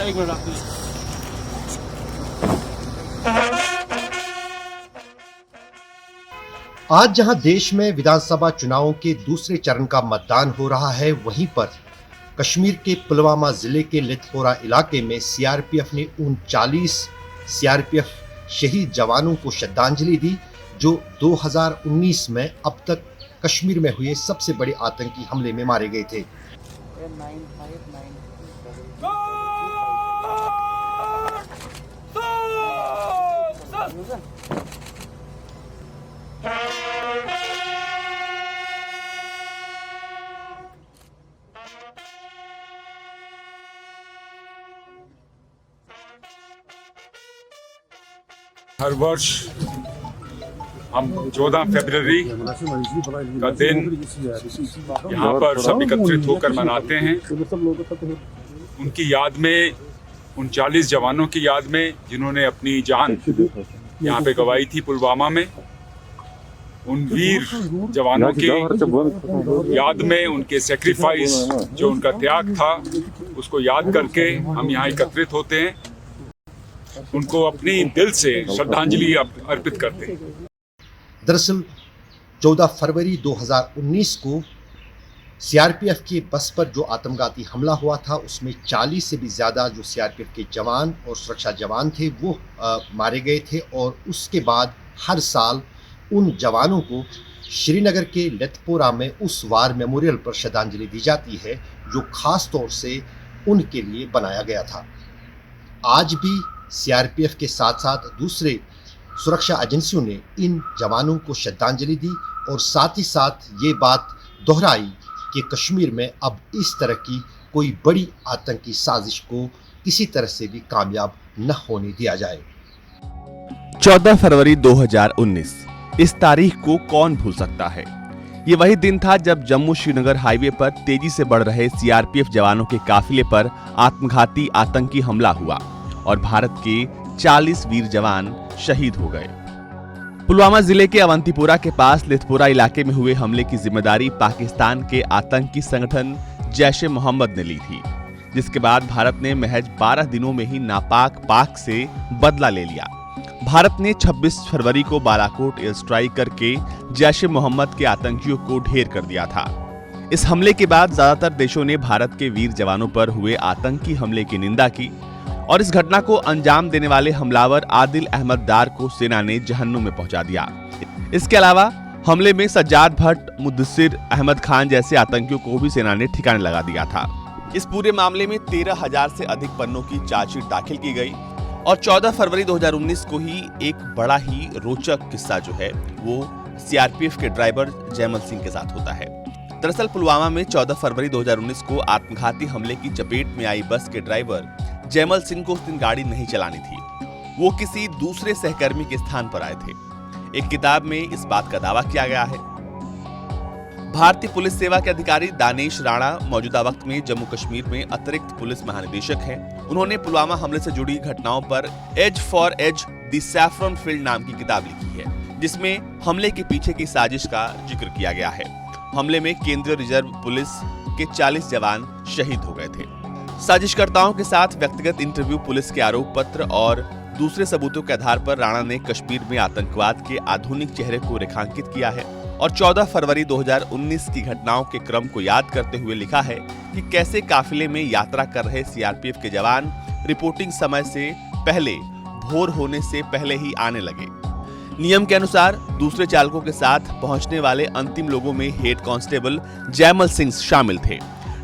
एक मिनट आप आज जहां देश में विधानसभा चुनावों के दूसरे चरण का मतदान हो रहा है, वहीं पर कश्मीर के पुलवामा जिले के लिथपोरा इलाके में सीआरपीएफ ने 39 सीआरपीएफ शहीद जवानों को श्रद्धांजलि दी, जो 2019 में अब तक कश्मीर में हुए सबसे बड़े आतंकी हमले में मारे गए थे। हर वर्ष हम 14 फरवरी का दिन यहाँ पर सब एकत्रित होकर मनाते हैं, उनकी याद में, 39 जवानों की याद में जिन्होंने अपनी जान यहाँ पे गंवाई थी पुलवामा में। उन वीर जवानों की याद में, उनके सेक्रीफाइस, जो उनका त्याग था, उसको याद करके हम यहाँ एकत्रित होते हैं, उनको अपनी दिल से श्रद्धांजलि अर्पित करते हैं। दरअसल 14 फरवरी 2019 को सीआरपीएफ की बस पर जो आत्मघाती हमला हुआ था, उसमें 40 से भी ज़्यादा जो सीआरपीएफ के जवान और सुरक्षा जवान थे वो मारे गए थे। और उसके बाद हर साल उन जवानों को श्रीनगर के लिथपोरा में उस वार मेमोरियल पर श्रद्धांजलि दी जाती है, जो खास तौर से उनके लिए बनाया गया था। आज भी सीआरपीएफ के साथ साथ दूसरे सुरक्षा एजेंसियों ने इन जवानों को श्रद्धांजलि दी और साथ ही साथ ये बात दोहराई कि कश्मीर में अब इस तरह की कोई बड़ी आतंकी साजिश को किसी तरह से भी कामयाब न होने दिया जाए। 14 फरवरी 2019, इस तारीख को कौन भूल सकता है। ये वही दिन था जब जम्मू श्रीनगर हाईवे पर तेजी से बढ़ रहे सीआरपीएफ जवानों के काफिले पर आत्मघाती आतंकी हमला हुआ और भारत के 40 वीर जवान शहीद हो गए। पुलवामा जिले के अवंतीपुरा के पास लिथपोरा इलाके में हुए हमले की जिम्मेदारी पाकिस्तान के आतंकी संगठन जैश-ए-मोहम्मद ने ली थी, जिसके बाद भारत ने महज 12 दिनों में ही नापाक पाक से बदला ले लिया। भारत ने 26 फरवरी को बालाकोट एयर स्ट्राइक करके जैश-ए-मोहम्मद के आतंकियों को ढेर कर दिया था। इस हमले के बाद ज्यादातर देशों ने भारत के वीर जवानों पर हुए आतंकी हमले की निंदा की और इस घटना को अंजाम देने वाले हमलावर आदिल अहमद डार को सेना ने जहन्नुम में पहुंचा दिया। इसके अलावा हमले में सज्जाद भट्ट, मुद्दसिर अहमद खान जैसे आतंकियों को भी सेना ने ठिकाने लगा दिया था। इस पूरे मामले में 13,000 से अधिक पन्नों की चार्जशीट दाखिल की गई और 14 फरवरी 2019 को ही एक बड़ा ही रोचक किस्सा जो है वो सीआरपीएफ के ड्राइवर जैमल सिंह के साथ होता है। दरअसल पुलवामा में 14 फरवरी 2019 को आत्मघाती हमले की चपेट में आई बस के ड्राइवर जैमल सिंह को उस दिन गाड़ी नहीं चलानी थी। वो किसी दूसरे सहकर्मी के स्थान पर आए थे। एक किताब में इस बात का दावा किया गया है। भारतीय पुलिस सेवा के अधिकारी दानेश राणा मौजूदा वक्त में जम्मू कश्मीर में अतिरिक्त पुलिस महानिदेशक हैं। उन्होंने पुलवामा हमले से जुड़ी घटनाओं पर as far as the saffron field नाम की किताब लिखी है, जिसमें हमले के पीछे की साजिश का जिक्र किया गया है। हमले में केंद्रीय रिजर्व पुलिस के 40 जवान शहीद हो गए थे। साजिशकर्ताओं के साथ व्यक्तिगत इंटरव्यू, पुलिस के आरोप पत्र और दूसरे सबूतों के आधार पर राणा ने कश्मीर में आतंकवाद के आधुनिक चेहरे को रेखांकित किया है और 14 फरवरी 2019 की घटनाओं के क्रम को याद करते हुए लिखा है कि कैसे काफिले में यात्रा कर रहे सीआरपीएफ के जवान रिपोर्टिंग समय से पहले, भोर होने से पहले ही आने लगे। नियम के अनुसार दूसरे चालकों के साथ पहुंचने वाले अंतिम लोगों में हेड कांस्टेबल जैमल सिंह शामिल थे।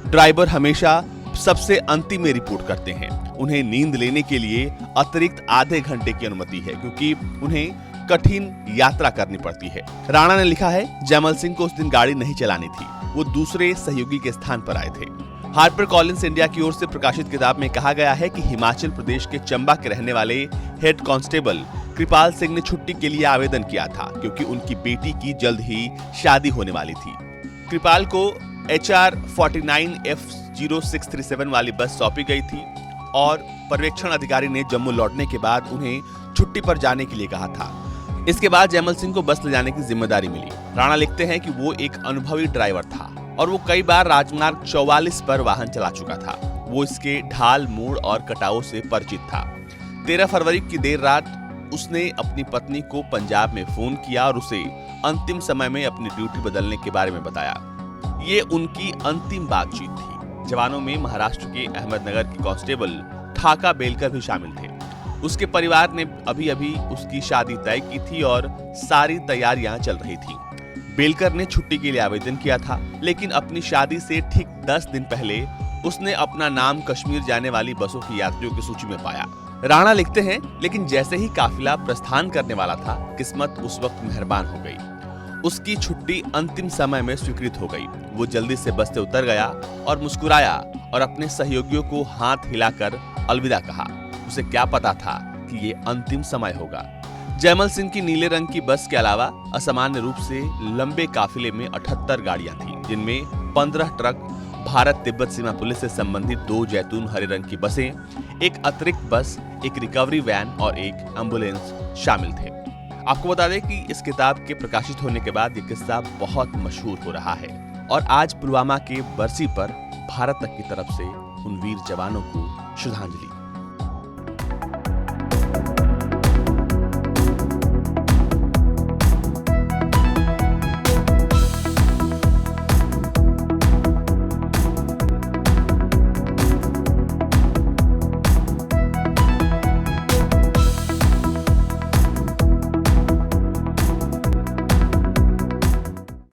ड्राइवर हमेशा सबसे अंतिम में रिपोर्ट करते हैं। उन्हें नींद लेने के लिए अतिरिक्त आधे घंटे की अनुमति है, क्योंकि उन्हें कठिन यात्रा करनी पड़ती है। राणा ने लिखा है, जैमल सिंह को उस दिन गाड़ी नहीं चलानी थी, वो दूसरे सहयोगी के स्थान पर आए थे। हार्पर कॉलिंस इंडिया की ओर से प्रकाशित किताब में कहा गया है कि हिमाचल प्रदेश के चंबा के रहने वाले हेड कांस्टेबल कृपाल सिंह ने छुट्टी के लिए आवेदन किया था, क्योंकि उनकी बेटी की जल्द ही शादी होने वाली थी। कृपाल को HR 49F0637 वाली बस सौंपी गई थी और पर्यवेक्षण अधिकारी ने जम्मू लौटने के बाद उन्हें छुट्टी पर जाने के लिए कहा था। इसके बाद जैमल सिंह को बस ले जाने की जिम्मेदारी मिली। राणा लिखते हैं कि वो एक अनुभवी ड्राइवर था और वो कई बार राजमार्ग 44 पर वाहन चला चुका था। वो इसके ढाल, मोड़ और कटावों से परिचित था। 13 फरवरी की देर रात उसने अपनी पत्नी को पंजाब में फोन किया और उसे अंतिम समय में अपनी ड्यूटी बदलने के बारे में बताया। ये उनकी अंतिम बातचीत थी। जवानों में महाराष्ट्र के अहमदनगर के कांस्टेबल ठाका बेलकर भी शामिल थे। उसके परिवार ने अभी-अभी उसकी शादी तय की थी और सारी तैयारियां चल रही थी। बेलकर ने छुट्टी के लिए आवेदन किया था, लेकिन अपनी शादी से ठीक 10 दिन पहले उसने अपना नाम कश्मीर जाने वाली बसों की यात्रियों की सूची में पाया। राणा लिखते हैं, लेकिन जैसे ही काफिला प्रस्थान करने वाला था, किस्मत उस वक्त मेहरबान हो गई। उसकी छुट्टी अंतिम समय में स्वीकृत हो गई। वो जल्दी से बस से उतर गया और मुस्कुराया और अपने सहयोगियों को हाथ हिलाकर अलविदा कहा। उसे क्या पता था कि ये अंतिम समय होगा। जयमल सिंह की नीले रंग की बस के अलावा असामान्य रूप से लंबे काफिले में 78 गाड़ियां थीं, जिनमें 15 ट्रक, भारत तिब्बत सीमा पुलिस से संबंधित 2 जैतून हरे रंग की बसें, एक अतिरिक्त बस, एक रिकवरी वैन और एक एम्बुलेंस शामिल थे। आपको बता दें कि इस किताब के प्रकाशित होने के बाद ये किस्सा बहुत मशहूर हो रहा है और आज पुलवामा के बरसी पर भारत तक की तरफ से उन वीर जवानों को श्रद्धांजलि।